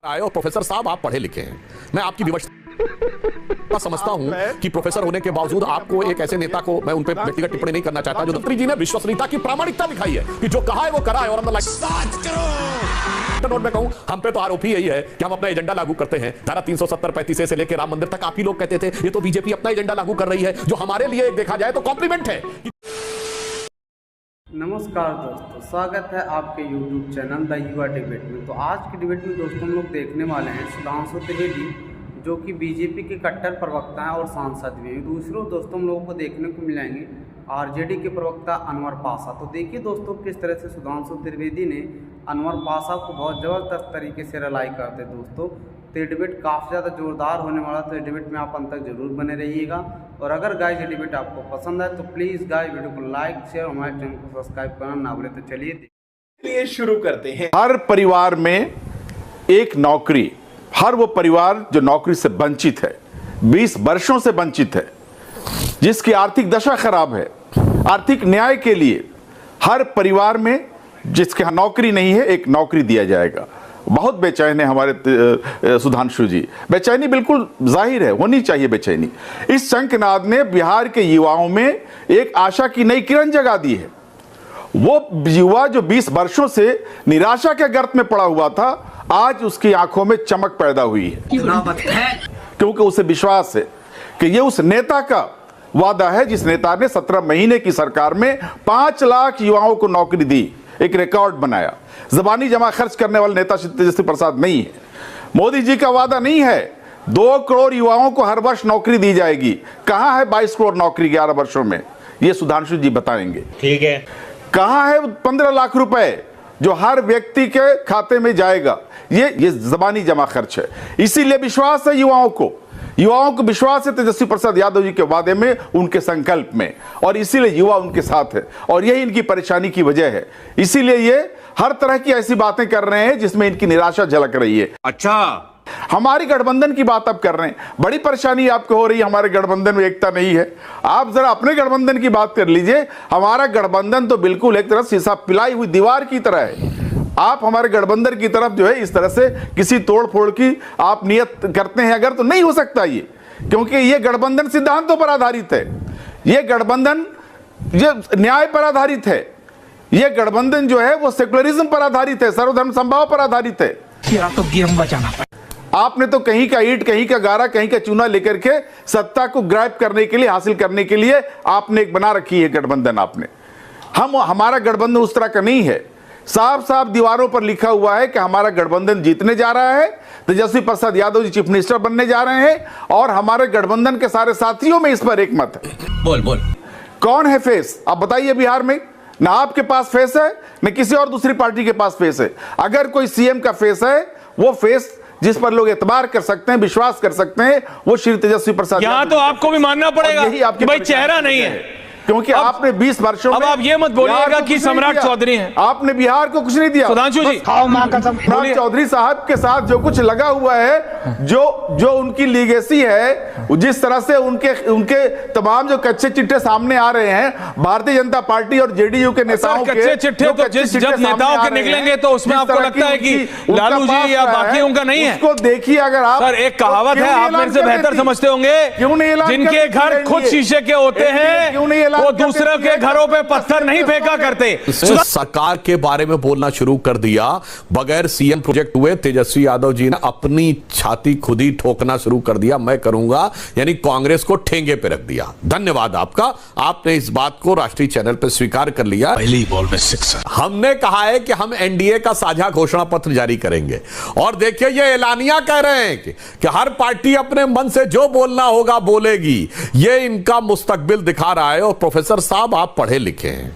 आए और प्रोफेसर साहब आप पढ़े लिखे हैं, मैं आपकी विवशता समझता हूं कि प्रोफेसर होने के बावजूद आपको एक ऐसे नेता को, मैं उन पे व्यक्तिगत टिप्पणी नहीं करना चाहता, जो दत्तरी जी ने विश्वसनीयता की प्रामाणिकता दिखाई है कि जो कहा है वो करा है। और नोट में कहूं, हम पे तो आरोपी यही है कि हम अपना एजेंडा लागू करते हैं। धारा 370-35 से लेकर राम मंदिर तक आप ही लोग कहते थे ये तो बीजेपी अपना एजेंडा लागू कर रही है, जो हमारे लिए देखा जाए तो कॉम्प्लीमेंट है। नमस्कार दोस्तों, स्वागत है आपके YouTube चैनल द युवा डिबेट में। तो आज की डिबेट में दोस्तों हम लोग देखने वाले हैं सुधांशु त्रिवेदी, जो कि बीजेपी के कट्टर प्रवक्ता हैं और सांसद भी हैं। दूसरों दोस्तों हम लोगों को देखने को मिलेंगे आरजेडी के प्रवक्ता अनवर पाशा। तो देखिए दोस्तों किस तरह से सुधांशु त्रिवेदी ने अनवर पाशा को बहुत ज़बरदस्त तरीके से रिलाई करते दोस्तों। तो ये डिबेट काफ़ी ज़्यादा जोरदार होने वाला, तो ये डिबेट में आप अंत तक जरूर बने रहिएगा। और अगर गाइस ये डिबेट आपको पसंद है तो प्लीज़ गाइस वीडियो को लाइक शेयर और हमारे चैनल को सब्सक्राइब करना ना भूलें। तो चलिए शुरू करते हैं। हर परिवार में एक नौकरी, हर वो परिवार जो नौकरी से वंचित है, 20 वर्षों से वंचित है, जिसकी आर्थिक दशा खराब है, आर्थिक न्याय के लिए हर परिवार में जिसके यहाँ नौकरी नहीं है एक नौकरी दिया जाएगा। बहुत बेचैन है हमारे सुधांशु जी, बेचैनी बिल्कुल जाहिर है, होनी चाहिए बेचैनी। इस शंखनाद ने बिहार के युवाओं में एक आशा की नई किरण जगा दी है। वो युवा जो 20 वर्षों से निराशा के गर्त में पड़ा हुआ था, आज उसकी आंखों में चमक पैदा हुई है, क्योंकि उसे विश्वास है कि ये उस नेता का वादा है जिस नेता ने 17 महीने की सरकार में 5 लाख युवाओं को नौकरी दी, एक रिकॉर्ड बनाया। ज़बानी जमा खर्च करने वाले नेता तेजस्वी प्रसाद नहीं है। मोदी जी का वादा नहीं है 2 करोड़ युवाओं को हर वर्ष नौकरी दी जाएगी। कहां है 22 करोड़ नौकरी 11 वर्षों में? ये सुधांशु जी बताएंगे। ठीक है। कहां है 15 लाख रुपए जो हर व्यक्ति के खाते में जाएगा? ये ज़बानी जमा खर्च है। इसीलिए विश्वास है युवाओं को विश्वास है तेजस्वी प्रसाद यादव जी के वादे में, उनके संकल्प में, और इसीलिए युवा उनके साथ है। और यही इनकी परेशानी की वजह है। इसीलिए ये हर तरह की ऐसी बातें कर रहे हैं जिसमें इनकी निराशा झलक रही है। अच्छा, हमारी गठबंधन की बात अब कर रहे हैं, बड़ी परेशानी आपको हो रही है, हमारे गठबंधन में एकता नहीं है। आप जरा अपने गठबंधन की बात कर लीजिए। हमारा गठबंधन तो बिल्कुल एक तरह शीशा पिलाई हुई दीवार की तरह है। आप हमारे गठबंधन की तरफ जो है इस तरह से किसी तोड़ फोड़ की आप नियत करते हैं अगर, तो नहीं हो सकता ये, क्योंकि ये गठबंधन सिद्धांतों पर आधारित है। ये गठबंधन ये न्याय पर आधारित है। ये गठबंधन जो है वो सेकुलरिज्म पर आधारित है, सर्वधर्म समभाव पर आधारित है। तो गेम बचाना। आपने तो कहीं का ईंट, कहीं का गारा, कहीं का चूना लेकर के सत्ता को ग्रैब करने के लिए, हासिल करने के लिए आपने एक बना रखी है गठबंधन। आपने हमारा गठबंधन उस तरह का नहीं है। साफ साफ दीवारों पर लिखा हुआ है कि हमारा गठबंधन जीतने जा रहा है, तेजस्वी प्रसाद यादव जी चीफ मिनिस्टर बनने जा रहे हैं, और हमारे गठबंधन के सारे साथियों में इस पर एक मत है। बोल कौन है फेस? आप बताइए। बिहार में ना आपके पास फेस है, न किसी और दूसरी पार्टी के पास फेस है। अगर कोई सीएम का फेस है, वो फेस जिस पर लोग एतबार कर सकते हैं, विश्वास कर सकते हैं, वो श्री तेजस्वी प्रसाद। यहाँ तो आपको भी मानना पड़ेगा कि भाई चेहरा नहीं है, क्योंकि आपने 20 वर्षों अब में, आप ये मत बोलिएगा कि सम्राट चौधरी हैं। आपने बिहार को कुछ नहीं दिया। सुधांशु जी, सम्राट चौधरी साहब के साथ जो कुछ लगा हुआ है, जो उनकी लीगेसी है, जिस तरह से उनके तमाम जो कच्चे चिट्ठे सामने आ रहे हैं, भारतीय जनता पार्टी और जेडीयू के नेताओं के कच्चे चिट्ठे तो जब नेताओं के निकलेंगे तो उसमें आपको लगता है कि लालू जी या बाकियों का नहीं है? उसको देखिए। अगर आप, सर, एक कहावत है, आप मेरे से बेहतर समझते होंगे, जिनके घर खुद शीशे के होते हैं वो दूसरों के घरों पे पत्थर नहीं फेंका करते। सरकार के बारे में बोलना शुरू कर दिया। बगैर सीएम प्रोजेक्ट हुए तेजस्वी यादव जी ने अपनी छाती खुद ही ठोकना शुरू कर दिया। मैं करूंगा, यानी कांग्रेस को ठेंगे पे रख दिया। धन्यवाद आपका, आपने इस बात को राष्ट्रीय चैनल पर स्वीकार कर लिया। पहली बॉल में 6। हमने कहा है कि हम एनडीए का साझा घोषणा पत्र जारी करेंगे, और देखिए ये एलानिया कह रहे हैं कि हर पार्टी अपने मन से जो बोलना होगा बोलेगी। ये इनका मुस्तकबिल दिखा रहा है। और प्रोफेसर साहब आप पढ़े लिखे हैं,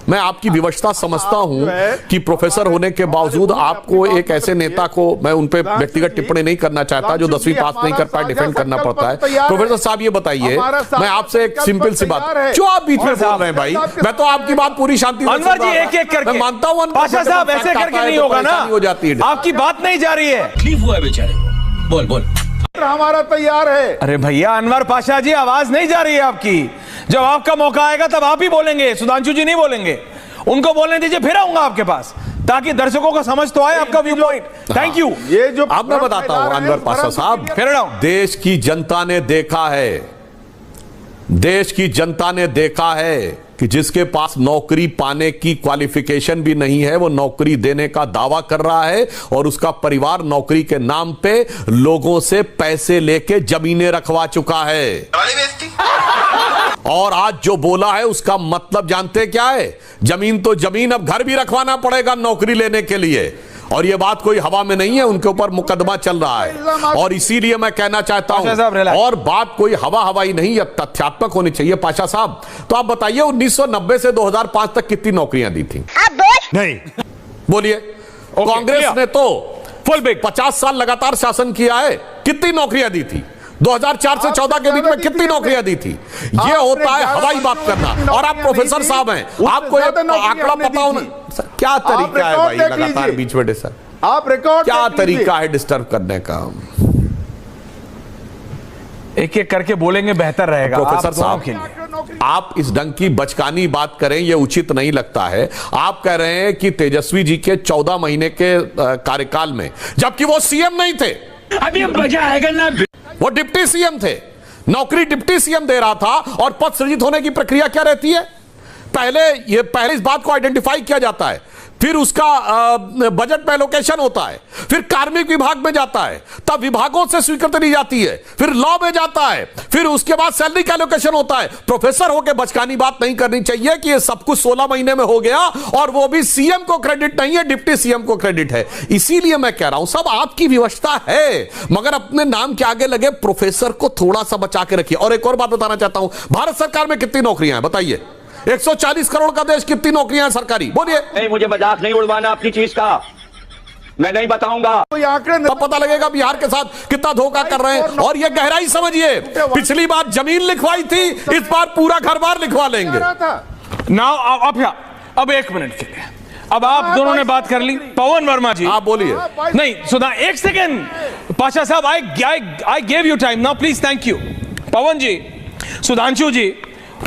मैं आपकी विवशता समझता हूं कि प्रोफेसर होने के बावजूद आपको एक ऐसे नेता को, मैं उन पे व्यक्तिगत टिप्पणी नहीं करना चाहता, जो 10वीं पास नहीं कर पाए, डिफेंड करना पड़ता है। प्रोफेसर साहब ये बताइए, मैं आपसे एक सिंपल सी बात, जो आप बीच में बोल रहे हैं भाई, मैं तो आपकी बात पूरी शांति से अनवर जी एक करके, मैं मानता हूं पाशा साहब ऐसे करके नहीं होगा ना, हो जाती है, आपकी बात नहीं जा रही है। तकलीफ हुआ है बेचारे। बोल हमारा तैयार है। अरे भैया अनवर पाशा जी, आवाज नहीं जा रही है आपकी। जब आपका मौका आएगा तब आप ही बोलेंगे, सुधांशु जी नहीं बोलेंगे। उनको बोलने दीजिए, फिर आऊंगा आपके पास। ताकि दर्शकों को समझ तो आए आपका व्यू पॉइंट। Thank you. ये जो अब मैं बताता हूं अनवर पाशा साहब, देश की जनता ने देखा है, देश की जनता ने देखा है कि जिसके पास नौकरी पाने की क्वालिफिकेशन भी नहीं है वो नौकरी देने का दावा कर रहा है और उसका परिवार नौकरी के नाम पे लोगों से पैसे लेके जमीनें रखवा चुका है। और आज जो बोला है उसका मतलब जानते क्या है? जमीन तो जमीन, अब घर भी रखवाना पड़ेगा नौकरी लेने के लिए। और ये बात कोई हवा में नहीं है, उनके ऊपर मुकदमा चल रहा है। और इसीलिए मैं कहना चाहता हूं, और बात कोई हवा हवाई नहीं, यह तथ्यात्मक होनी चाहिए। पाशा साहब, तो आप बताइए 1990 से 2005 तक कितनी नौकरियां दी थी? नहीं बोलिए। कांग्रेस ने तो फुल बिग 50 साल लगातार शासन किया है, कितनी नौकरियां दी थी? 2004 से 14 के बीच में कितनी नौकरियां दी थी? ये होता है हवाई बात करना। और आप प्रोफेसर साहब हैं, आपको ये आंकड़ा पता होना। क्या तरीका है भाई लगातार बीच में डिस्टर्ब? आप रिकॉर्ड क्या तरीका है डिस्टर्ब करने का? एक एक करके बोलेंगे बेहतर रहेगा। प्रोफेसर साहब, आप इस ढंग की बचकानी बात करें ये उचित नहीं लगता है। आप कह रहे हैं कि तेजस्वी जी के 14 महीने के कार्यकाल में, जबकि वो सीएम नहीं थे, अभी मजा आएगा ना, वो डिप्टी सीएम थे, नौकरी डिप्टी सीएम दे रहा था। और पद सृजित होने की प्रक्रिया क्या रहती है? पहले इस बात को आइडेंटिफाई किया जाता है, फिर उसका बजट में एलोकेशन होता है, फिर कार्मिक विभाग में जाता है, तब विभागों से स्वीकृति ली जाती है, फिर लॉ में जाता है, फिर उसके बाद सैलरी का एलोकेशन होता है। प्रोफेसर होकर बचकानी बात नहीं करनी चाहिए कि ये सब कुछ 16 महीने में हो गया और वो भी सीएम को क्रेडिट नहीं है, डिप्टी सीएम को क्रेडिट है। इसीलिए मैं कह रहा हूं सब आपकी व्यवस्था है, मगर अपने नाम के आगे लगे प्रोफेसर को थोड़ा सा बचा के रखिए। और एक और बात बताना चाहता हूं, भारत सरकार में कितनी नौकरियां हैं बताइए? 140 करोड़ का देश, कितनी नौकरियां हैं सरकारी? बोलिए। नहीं, मुझे मजाक नहीं उड़वाना अपनी चीज का, मैं नहीं बताऊंगा। तब पता लगेगा बिहार के साथ कितना धोखा कर रहे हैं। और ये गहराई समझिए, पिछली बार जमीन लिखवाई थी, इस बार पूरा घर बार लिखवा लेंगे। नाउ अब 1 मिनट के लिए, अब आप दोनों ने बात कर ली। पवन वर्मा जी, आप बोलिए। नहीं सुना, 1 second Pasha sahab, I gave you time, now please, thank you. Pawan ji, Sudhanshu ji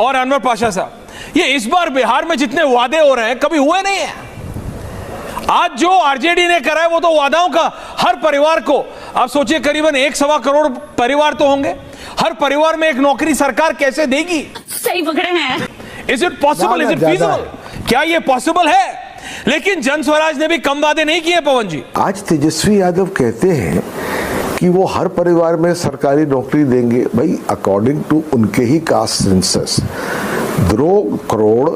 और अनवर पाशा साहब, ये इस बार बिहार में जितने वादे हो रहे हैं कभी हुए नहीं है। आज जो आरजेडी ने करा है वो तो वादाओं का, हर परिवार को आप सोचिए करीबन 1.25 करोड़ परिवार तो होंगे, हर परिवार में एक नौकरी सरकार कैसे देगी? सही पकड़े हैं। Is it possible, is it feasible? क्या ये पॉसिबल है? लेकिन जन स्वराज ने भी कम वादे नहीं किए। पवन जी, आज तेजस्वी यादव कहते हैं कि वो हर परिवार में सरकारी नौकरी देंगे। भाई, अकॉर्डिंग टू उनके ही कास्ट सेंसस 2 करोड़,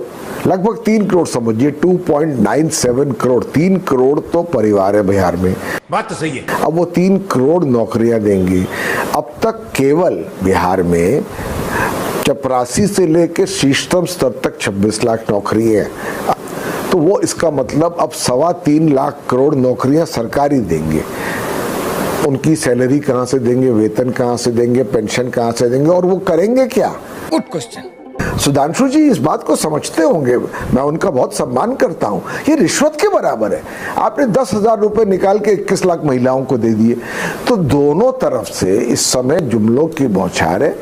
लगभग 3 करोड़ समझिए, 2.97 करोड़, 3 करोड़ तो परिवार है बिहार में। बात तो सही है। अब वो 3 करोड़ नौकरियां देंगे। अब तक केवल बिहार में चपरासी से लेकर शीर्षतम स्तर तक 26 लाख नौकरी है। तो वो इसका मतलब अब 3.25 लाख करोड़ नौकरियां सरकारी देंगे। उनकी सैलरी कहां से देंगे, वेतन कहां से देंगे, पेंशन कहां से देंगे, और वो करेंगे क्या? Good question. सुधांशु जी इस बात को समझते होंगे, मैं उनका बहुत सम्मान करता हूं। ये रिश्वत के बराबर है। आपने 10,000 रुपए निकाल के 21 लाख महिलाओं को दे दिए। तो दोनों तरफ से इस समय जुमलों की बौछार है,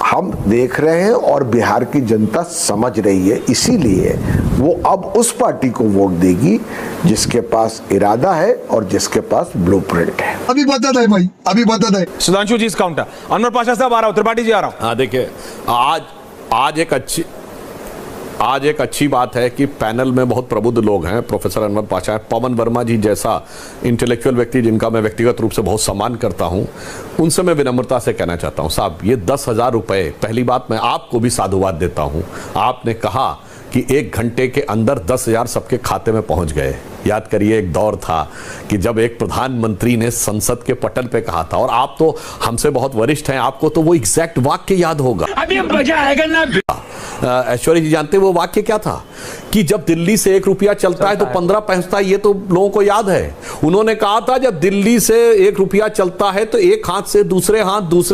हम देख रहे हैं और बिहार की जनता समझ रही है। इसीलिए वो अब उस पार्टी को वोट देगी जिसके पास इरादा है और जिसके पास ब्लूप्रिंट है। अभी बता दे भाई, अभी बता दे। सुधांशु जी इस काउंटर, अनवर पाशा साहब आ रहा हूं, त्रिपाठी जी आ रहा हूं। हाँ देखिए, आज एक अच्छी बात है कि पैनल में बहुत प्रबुद्ध लोग हैं। प्रोफेसर अनवर पाशा, पवन वर्मा जी जैसा इंटेलेक्चुअल व्यक्ति जिनका मैं व्यक्तिगत रूप से बहुत सम्मान करता हूं, उनसे मैं विनम्रता से कहना चाहता हूं, साहब ये 10,000 रुपए, पहली बात मैं आपको भी साधुवाद देता हूं। आपने कहा कि 1 घंटे के अंदर 10,000 सबके खाते में पहुंच गए। याद करिए, एक दौर था कि जब एक प्रधानमंत्री ने संसद के पटल पे कहा था, और आप तो हमसे बहुत वरिष्ठ हैं, आपको तो वो एग्जैक्ट वाक्य याद होगा। अभी मजा आएगा ना। ऐश्वर्या जी जानते वो वाक्य क्या था? कि जब दिल्ली से 1 रुपया चलता है तो 15 पहुंचता है। ये तो लोगों को याद है। उन्होंने कहा था जब दिल्ली से 1 रुपया चलता है तो एक हाथ से दूसरे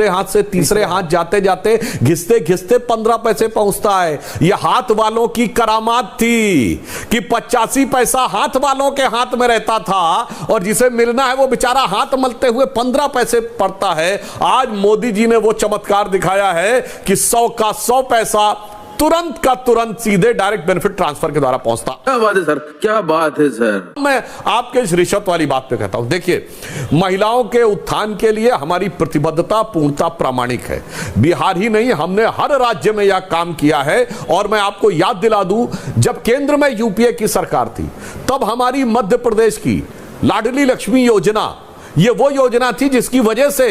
हाथ से तीसरे हाथ जाते जाते घिसते घिसते 15 पैसे पहुंचता है। ये हाथ वालों की करामात थी कि 85 पैसा हाथ वालों के हाथ में रहता था और जिसे मिलना है वो बेचारा हाथ मलते हुए 15 पैसे पड़ता है। आज मोदी जी ने वो चमत्कार दिखाया है कि 100 का 100 पैसा तुरंत का तुरंत सीधे डायरेक्ट बेनिफिट ट्रांसफर के द्वारा पहुंचता। क्या बात है सर, क्या बात है सर। मैं आपके इस रिश्वत वाली बात पे कहता हूं, देखिए महिलाओं के उत्थान के लिए हमारी प्रतिबद्धता पूर्णता प्रामाणिक है। बिहार ही नहीं, हमने हर राज्य में यह काम किया है। और मैं आपको याद दिला दूं, जब केंद्र में यूपीए की सरकार थी तब हमारी मध्य प्रदेश की लाडली लक्ष्मी योजना, ये वो योजना थी जिसकी वजह से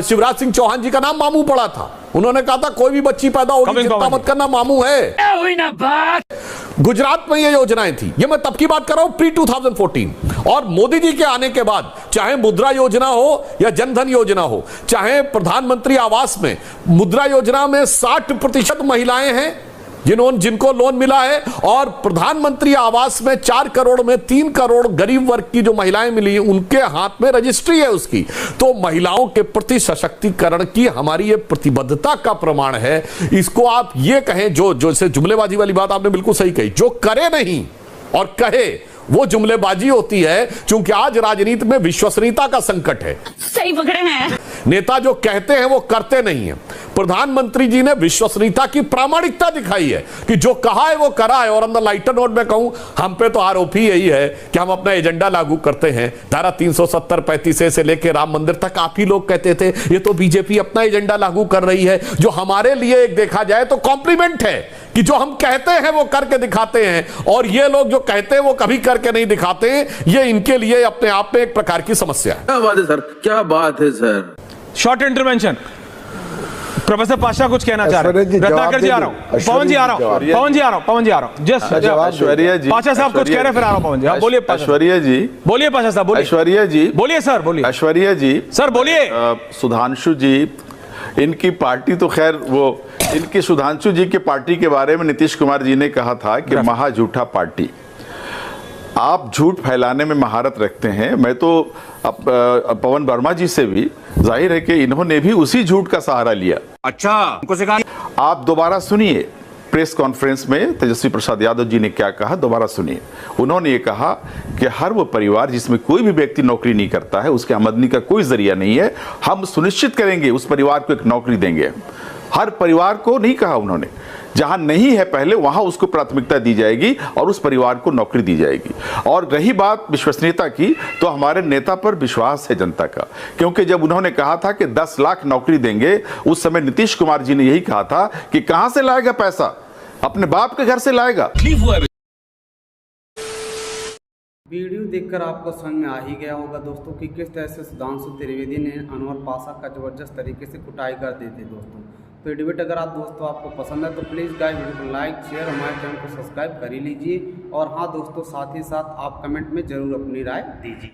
शिवराज सिंह चौहान जी का नाम मामू पड़ा था। उन्होंने कहा था कोई भी बच्ची पैदा होगी चिंता मत करना, मामू है। गुजरात में ये योजनाएं थी, ये मैं तब की बात कर रहा हूं प्री 2014। और मोदी जी के आने के बाद चाहे मुद्रा योजना हो या जनधन योजना हो, चाहे प्रधानमंत्री आवास में मुद्रा योजना में 60% महिलाएं हैं जिनको लोन मिला है, और प्रधानमंत्री आवास में 4 करोड़ में 3 करोड़ गरीब वर्ग की जो महिलाएं मिली उनके हाथ में रजिस्ट्री है उसकी। तो महिलाओं के प्रति सशक्तिकरण की हमारी ये प्रतिबद्धता का प्रमाण है। इसको आप ये कहें, जो से जुमलेबाजी वाली बात आपने बिल्कुल सही कही, जो करे नहीं और कहे वो जुमलेबाजी होती है। क्योंकि आज राजनीति में विश्वसनीयता का संकट है। सही पकड़े हैं। नेता जो कहते हैं वो करते नहीं है। प्रधानमंत्री जी ने विश्वसनीयता की प्रामाणिकता दिखाई है कि जो कहा है वो करा है। और अंदर लाइटर नोट में कहूं, हम पे तो आरोप ही यही है कि हम अपना एजेंडा लागू करते हैं। धारा 370 35 से लेकर राम मंदिर तक आप ही लोग कहते थे ये तो बीजेपी अपना एजेंडा लागू कर रही है, जो हमारे लिए एक देखा जाए तो कॉम्प्लीमेंट है कि जो हम कहते हैं वो करके दिखाते हैं। और ये लोग जो कहते हैं वो कभी करके नहीं दिखाते, ये इनके लिए अपने आप में एक प्रकार की समस्या है। क्या बात है सर, क्या बात है sir. Short intervention. Professor Pasha कुछ कहना चाह रहे हैं। रत्नाकर जी आ रहा हूं, पवन जी आ रहा हूं, पवन जी आ रहा हूं। जस्ट ऐश्वर्या जी, पाशा साहब कुछ कह रहे हैं, फिर आ रहा हूं पवन जी। बोलिए ऐश्वर्या जी, बोलिए पाशा साहब, बोलिए। ऐश्वर्या जी, बोलिए सर, बोलिए। ऐश्वर्या जी, सर बोलिए। सुधांशु जी, इनकी पार्टी तो खैर वो इनकी सुधांशु जी की पार्टी के बारे में नीतीश कुमार जी ने कहा था कि महा झूठा पार्टी। आप झूठ फैलाने में महारत रखते हैं। मैं तो पवन वर्मा जी से भी जाहिर है कि इन्होंने भी उसी झूठ का सहारा लिया। अच्छा, उनको सिखा। आप दोबारा सुनिए प्रेस कॉन्फ्रेंस में तेजस्वी प्रसाद यादव जी ने क्या कहा, दोबारा सुनिए। उन्होंने ये कहा कि हर वो परिवार जिसमें कोई भी व्यक्ति नौकरी नहीं करता है उसके आमदनी का कोई जरिया नहीं है, हम सुनिश्चित करेंगे उस परिवार को एक नौकरी देंगे। हर परिवार को नहीं कहा उन्होंने, जहां नहीं है पहले वहां उसको प्राथमिकता दी जाएगी और उस परिवार को नौकरी दी जाएगी। और रही बात विश्वसनीयता की, तो हमारे नेता पर विश्वास है जनता का, क्योंकि जब उन्होंने कहा था कि 10 लाख नौकरी देंगे, उस समय नीतीश कुमार जी ने यही कहा था कि कहां से लाएगा पैसा, अपने बाप के घर से लाएगा। वीडियो देखकर आपको समझ में आ ही गया होगा दोस्तों कि किस तरह से सुधांशु त्रिवेदी ने अनवर पाशा का जबरदस्त तरीके से कुटाई कर दी थी दोस्तों। तो ये डिबेट अगर आप दोस्तों आपको पसंद है तो प्लीज़ गाइस वीडियो को लाइक शेयर, हमारे चैनल को सब्सक्राइब कर ही लीजिए। और हाँ दोस्तों, साथ ही साथ आप कमेंट में ज़रूर अपनी राय दीजिए।